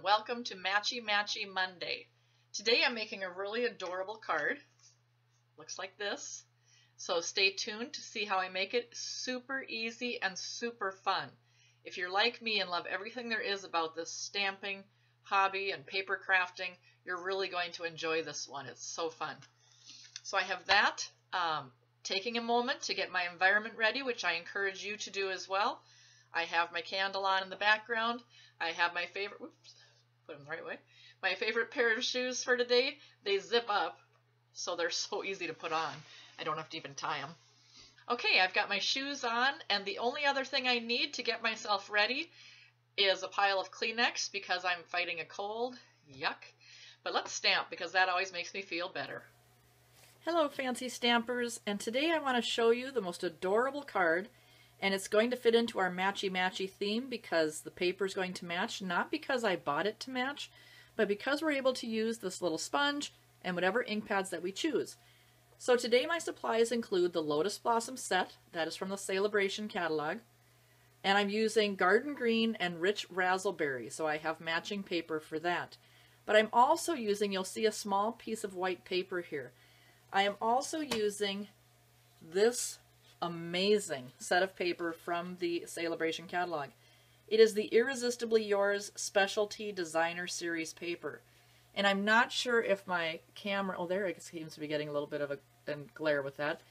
welcome to Matchy-Matchy Monday. Today I'm making a really adorable card. Looks like this. So stay tuned to see how I make it. Super easy and super fun. If you're like me and love everything there is about this stamping hobby and paper crafting, you're really going to enjoy this one. It's so fun. So I have that. Taking a moment to get my environment ready, which I encourage you to do as well. I have my candle on in the background. I have my favorite, whoops, put them the right way. My favorite pair of shoes for today. They zip up, so they're so easy to put on. I don't have to even tie them. Okay, I've got my shoes on, and the only other thing I need to get myself ready is a pile of Kleenex because I'm fighting a cold. Yuck. But let's stamp because that always makes me feel better. Hello, fancy stampers, and today I want to show you the most adorable card, and it's going to fit into our matchy-matchy theme because the paper is going to match, not because I bought it to match, but because we're able to use this little sponge and whatever ink pads that we choose. So today my supplies include the Lotus Blossom set, that is from the Sale-a-bration catalog, and I'm using Garden Green and Rich Razzleberry, so I have matching paper for that. But I'm also using, you'll see a small piece of white paper here. I am also using this amazing set of paper from the Sale-a-bration catalog. It is the Irresistibly Yours Specialty Designer Series paper. And I'm not sure if my camera, oh there it seems to be getting a little bit of a glare with that.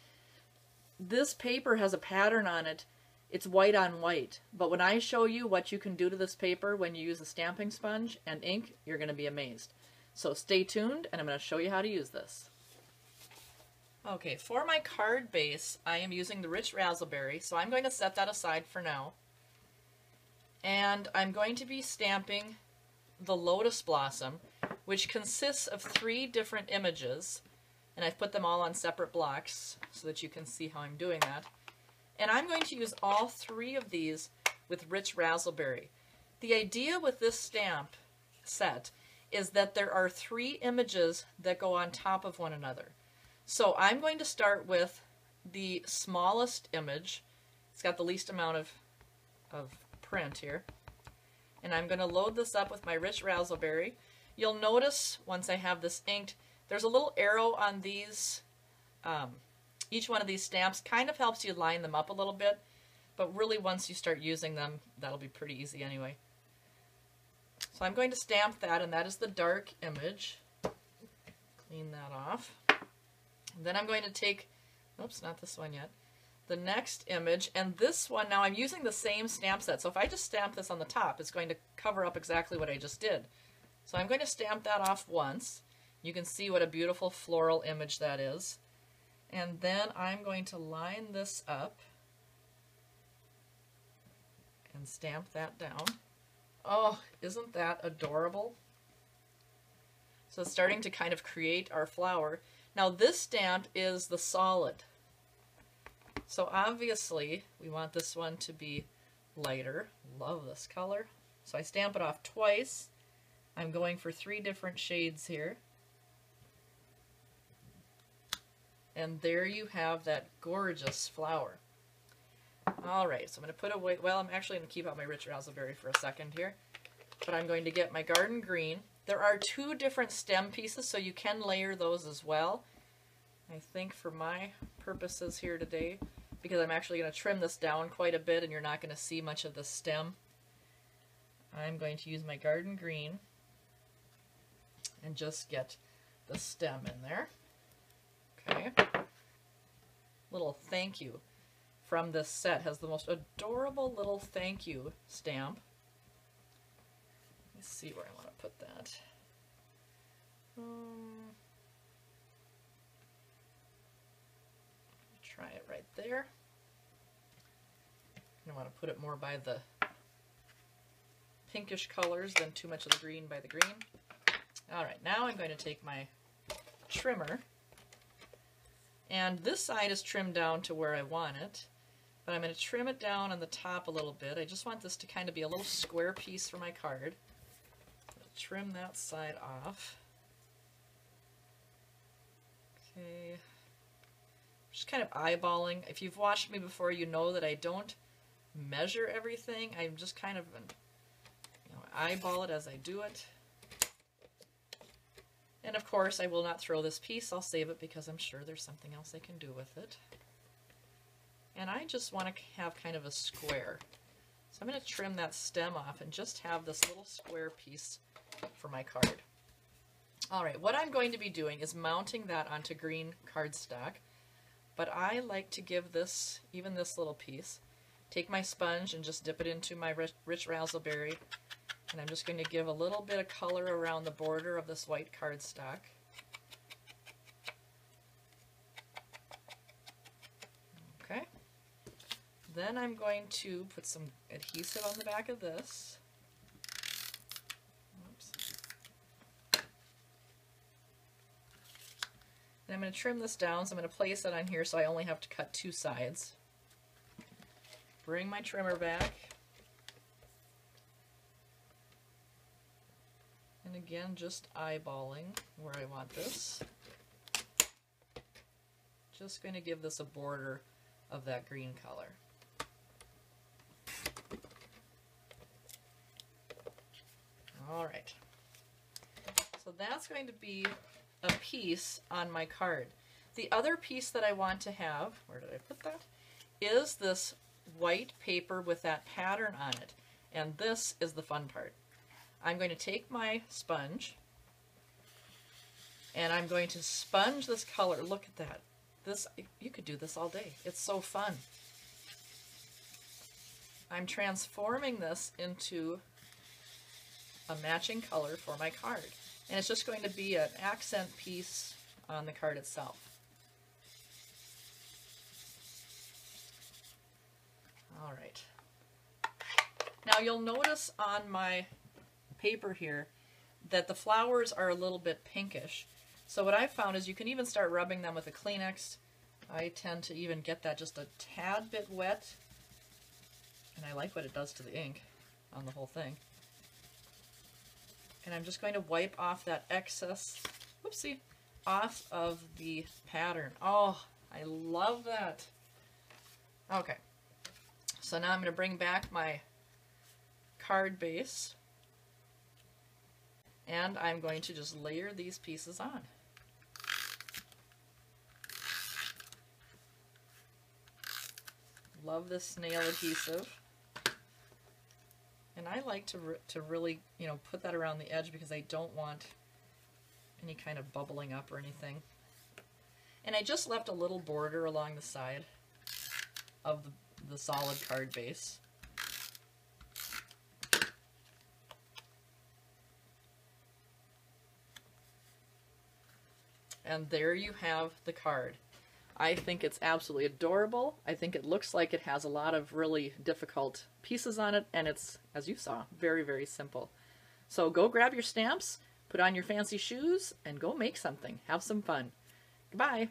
This paper has a pattern on it. It's white on white. But when I show you what you can do to this paper when you use a stamping sponge and ink, you're going to be amazed. So stay tuned and I'm going to show you how to use this. Okay, for my card base, I am using the Rich Razzleberry, so I'm going to set that aside for now. And I'm going to be stamping the Lotus Blossom, which consists of 3 different images, and I've put them all on separate blocks so that you can see how I'm doing that. And I'm going to use all 3 of these with Rich Razzleberry. The idea with this stamp set is that there are 3 images that go on top of one another. So I'm going to start with the smallest image. It's got the least amount of print here. And I'm going to load this up with my Rich Razzleberry. You'll notice once I have this inked, there's a little arrow on these. Each one of these stamps kind of helps you line them up a little bit, but really once you start using them, that'll be pretty easy anyway. So I'm going to stamp that, and that is the dark image. Clean that off. Then I'm going to take, oops, not this one yet, the next image, and this one, now I'm using the same stamp set, so if I just stamp this on the top, it's going to cover up exactly what I just did. So I'm going to stamp that off once. You can see what a beautiful floral image that is. And then I'm going to line this up and stamp that down. Oh, isn't that adorable? So it's starting to kind of create our flower. Now this stamp is the solid. So obviously we want this one to be lighter. Love this color. So I stamp it off twice. I'm going for 3 different shades here. And there you have that gorgeous flower. Alright, so I'm going to put away, well, I'm actually going to keep out my Rich Razzleberry for a second here. But I'm going to get my Garden Green. There are 2 different stem pieces, so you can layer those as well. I think for my purposes here today, because I'm actually going to trim this down quite a bit and you're not going to see much of the stem, I'm going to use my Garden Green and just get the stem in there. Okay. Little thank you from this set has the most adorable little thank you stamp. Let's see where I want to put that. Try it right there. I want to put it more by the pinkish colors than too much of the green by the green. Alright, now I'm going to take my trimmer, and this side is trimmed down to where I want it, but I'm going to trim it down on the top a little bit. I just want this to kind of be a little square piece for my card. Trim that side off. Okay. Just kind of eyeballing. If you've watched me before, you know that I don't measure everything. I'm just kind of eyeball it as I do it. And of course, I will not throw this piece. I'll save it because I'm sure there's something else I can do with it. And I just want to have kind of a square. So I'm going to trim that stem off and just have this little square piece for my card. All right, what I'm going to be doing is mounting that onto green cardstock, but I like to give this, even this little piece, take my sponge and just dip it into my rich raspberry, and I'm just going to give a little bit of color around the border of this white cardstock. Okay. Then I'm going to put some adhesive on the back of this. Oops. And I'm going to trim this down, so I'm going to place it on here so I only have to cut 2 sides. Bring my trimmer back. And again, just eyeballing where I want this. Just going to give this a border of that green color. All right. So that's going to be a piece on my card. The other piece that I want to have, where did I put that, is this white paper with that pattern on it. And this is the fun part. I'm going to take my sponge and I'm going to sponge this color. Look at that. This, you could do this all day. It's so fun. I'm transforming this into a matching color for my card. And it's just going to be an accent piece on the card itself. All right. Now you'll notice on my paper here that the flowers are a little bit pinkish. So what I've found is you can even start rubbing them with a Kleenex. I tend to even get that just a tad bit wet. And I like what it does to the ink on the whole thing. And I'm just going to wipe off that excess, whoopsie, off of the pattern. Oh, I love that. Okay. So now I'm going to bring back my card base. And I'm going to just layer these pieces on. Love this nail adhesive. And I like to really, put that around the edge because I don't want any kind of bubbling up or anything. And I just left a little border along the side of the solid card base. And there you have the card. I think it's absolutely adorable. I think it looks like it has a lot of really difficult pieces on it, and it's, as you saw, very, very simple. So go grab your stamps, put on your fancy shoes, and go make something. Have some fun. Goodbye.